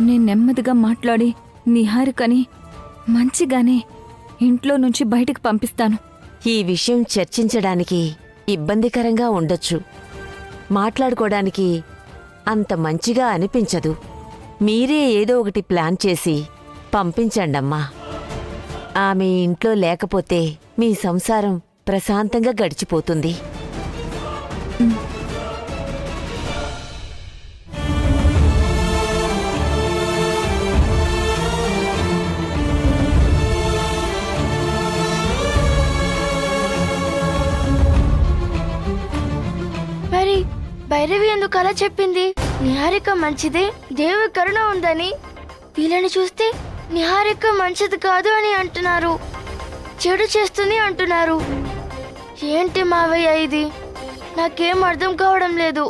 నేను నెమ్మదిగా మాట్లాడి నిహారికని మంచిగానే ఇంట్లో నుంచి బయటికి పంపిస్తాను. ఈ విషయం చర్చించడానికి ఇబ్బందికరంగా ఉండొచ్చు, మాట్లాడుకోవడానికి అంత మంచిగా అనిపించదు. మీరే ఏదో ఒకటి ప్లాన్ చేసి పంపించండమ్మా. ఆమె ఇంట్లో లేకపోతే మీ సంసారం ప్రశాంతంగా గడిచిపోతుంది. మరి భైరవి ఎందుకు అలా చెప్పింది? నిహారిక మంచిదే, దేవుడి కరుణ ఉందని. వీళ్ళని చూస్తే నిహారిక మంచిది కాదు అని అంటున్నారు, చెడు చేస్తుంది అంటున్నారు. ఏంటి మావయ్య ఇది? నాకేం అర్థం కావడం లేదు.